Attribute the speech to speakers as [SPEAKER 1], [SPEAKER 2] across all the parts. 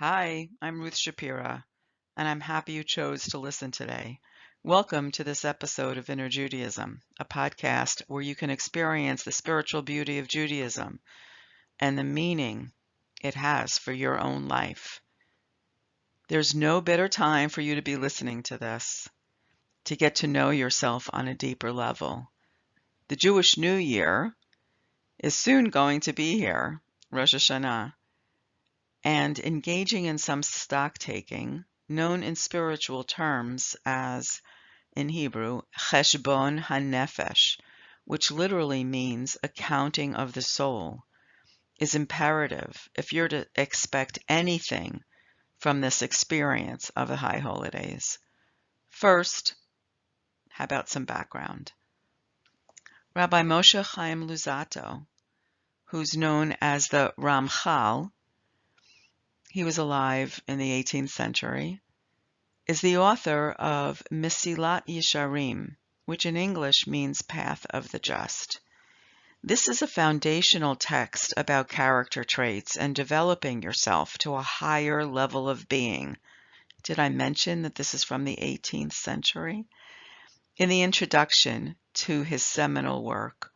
[SPEAKER 1] Hi, I'm Ruth Shapira, and I'm happy you chose to listen today. Welcome to this episode of Inner Judaism, a podcast where you can experience the spiritual beauty of Judaism and the meaning it has for your own life. There's no better time for you to be listening to this, to get to know yourself on a deeper level. The Jewish New Year is soon going to be here, Rosh Hashanah. And engaging in some stock taking, known in spiritual terms as, in Hebrew, Cheshbon Hanefesh, which literally means accounting of the soul, is imperative if you're to expect anything from this experience of the high holidays. First, how about some background? Rabbi Moshe Chaim Luzzatto, who's known as the Ramchal, he was alive in the 18th century, is the author of Mesilat Yesharim, which in English means Path of the Just. This is a foundational text about character traits and developing yourself to a higher level of being. Did I mention that this is from the 18th century? In the introduction to his seminal work,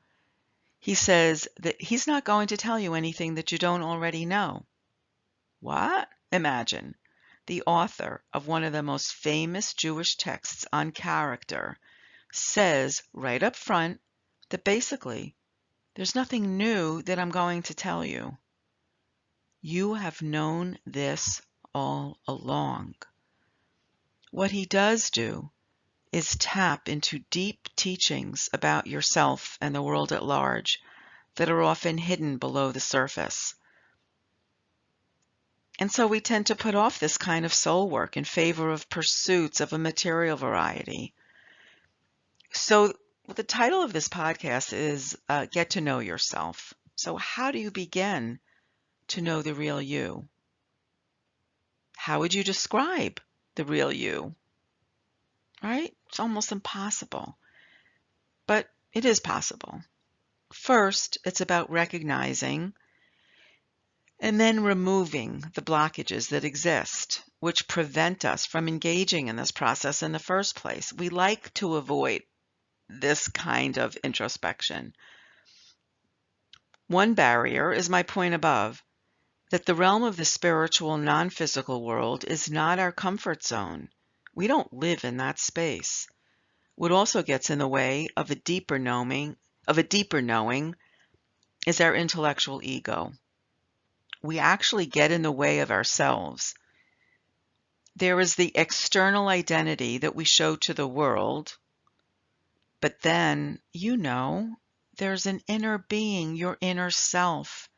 [SPEAKER 1] he says that he's not going to tell you anything that you don't already know. What? Imagine. The author of one of the most famous Jewish texts on character says right up front that basically there's nothing new that I'm going to tell you. You have known this all along. What he does do is tap into deep teachings about yourself and the world at large that are often hidden below the surface. And so we tend to put off this kind of soul work in favor of pursuits of a material variety. So the title of this podcast is Get to Know Yourself. So how do you begin to know the real you? How would you describe the real you? Right? It's almost impossible. But it is possible. First, it's about recognizing and then removing the blockages that exist, which prevent us from engaging in this process in the first place. We like to avoid this kind of introspection. One barrier is my point above, that the realm of the spiritual, non-physical world is not our comfort zone. We don't live in that space. What also gets in the way of a deeper knowing is our intellectual ego. We actually get in the way of ourselves. There is the external identity that we show to the world, but then, there's an inner being, your inner self,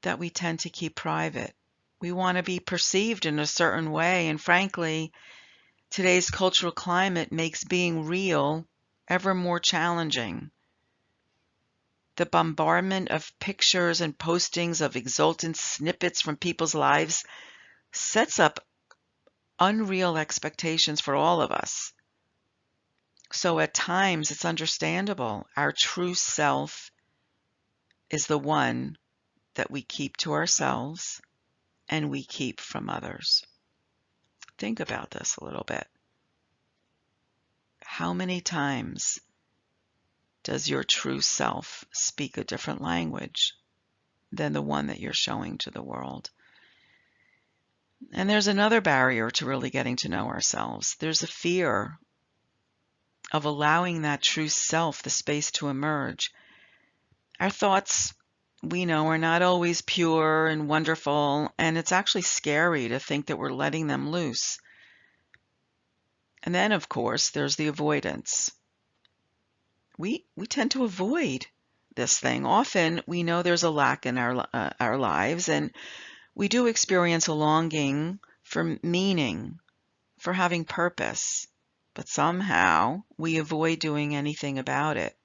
[SPEAKER 1] that we tend to keep private. We want to be perceived in a certain way, and frankly, today's cultural climate makes being real ever more challenging. The bombardment of pictures and postings of exultant snippets from people's lives sets up unreal expectations for all of us. So at times it's understandable. Our true self is the one that we keep to ourselves and we keep from others. Think about this a little bit. How many times does your true self speak a different language than the one that you're showing to the world? And there's another barrier to really getting to know ourselves. There's a fear of allowing that true self the space to emerge. Our thoughts, we know, are not always pure and wonderful, and it's actually scary to think that we're letting them loose. And then, of course, there's the avoidance. We tend to avoid this thing. Often we know there's a lack in our lives, and we do experience a longing for meaning, for having purpose, but somehow we avoid doing anything about it.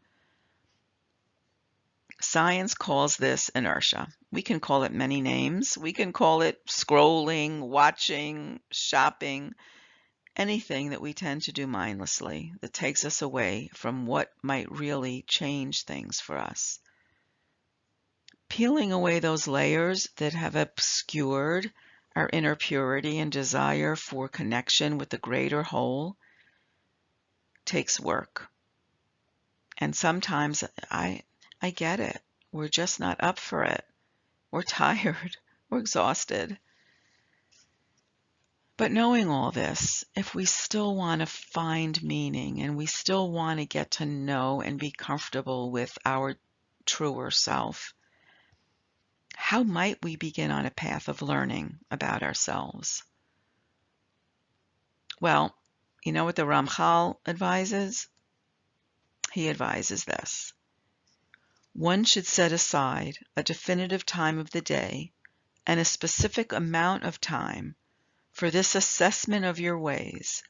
[SPEAKER 1] Science calls this inertia. We can call it many names. We can call it scrolling, watching, shopping, anything that we tend to do mindlessly that takes us away from what might really change things for us. Peeling away those layers that have obscured our inner purity and desire for connection with the greater whole takes work. And sometimes I get it. We're just not up for it. We're tired. We're exhausted. But knowing all this, if we still want to find meaning and we still want to get to know and be comfortable with our truer self, how might we begin on a path of learning about ourselves? Well, you know what the Ramchal advises? He advises this. One should set aside a definitive time of the day and a specific amount of time for this assessment of your ways,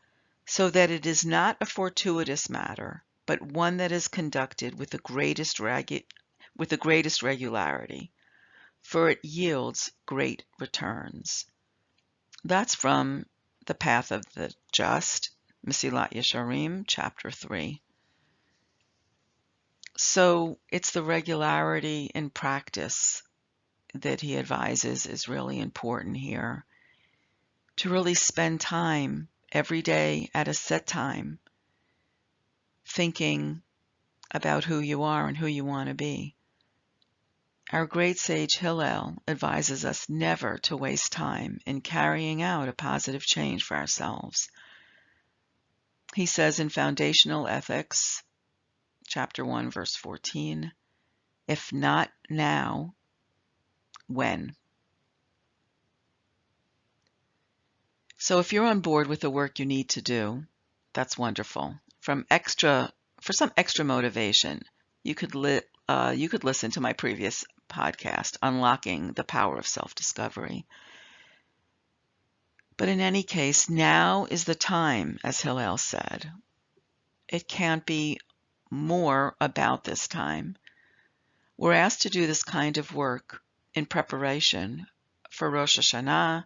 [SPEAKER 1] so that it is not a fortuitous matter, but one that is conducted with the greatest regularity, for it yields great returns. That's from The Path of the Just, Mesilat Yesharim, Chapter 3. So it's the regularity in practice that he advises is really important here. To really spend time every day at a set time thinking about who you are and who you want to be. Our great sage Hillel advises us never to waste time in carrying out a positive change for ourselves. He says in Foundational Ethics, Chapter 1, verse 14, if not now, when? So if you're on board with the work you need to do, that's wonderful. For some extra motivation, you could listen to my previous podcast, Unlocking the Power of Self-Discovery. But in any case, now is the time, as Hillel said. It can't be more about this time. We're asked to do this kind of work in preparation for Rosh Hashanah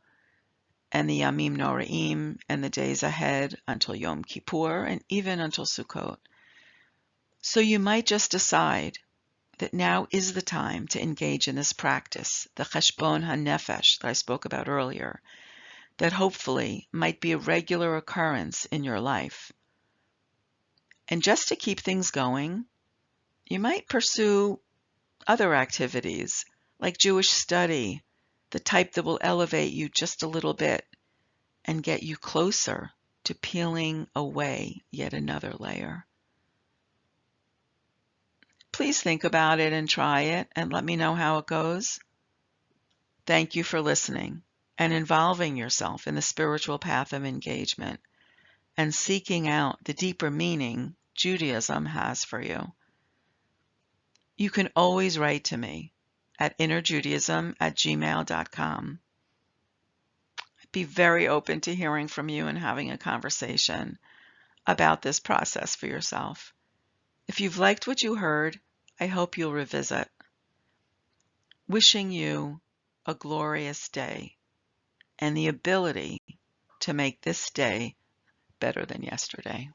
[SPEAKER 1] and the Yamim Noraim and the days ahead until Yom Kippur and even until Sukkot. So you might just decide that now is the time to engage in this practice, the Cheshbon Hanefesh that I spoke about earlier, that hopefully might be a regular occurrence in your life. And just to keep things going, you might pursue other activities like Jewish study, the type that will elevate you just a little bit and get you closer to peeling away yet another layer. Please think about it and try it and let me know how it goes. Thank you for listening and involving yourself in the spiritual path of engagement and seeking out the deeper meaning Judaism has for you. You can always write to me at innerjudaism@gmail.com. I'd be very open to hearing from you and having a conversation about this process for yourself. If you've liked what you heard, I hope you'll revisit. Wishing you a glorious day and the ability to make this day better than yesterday.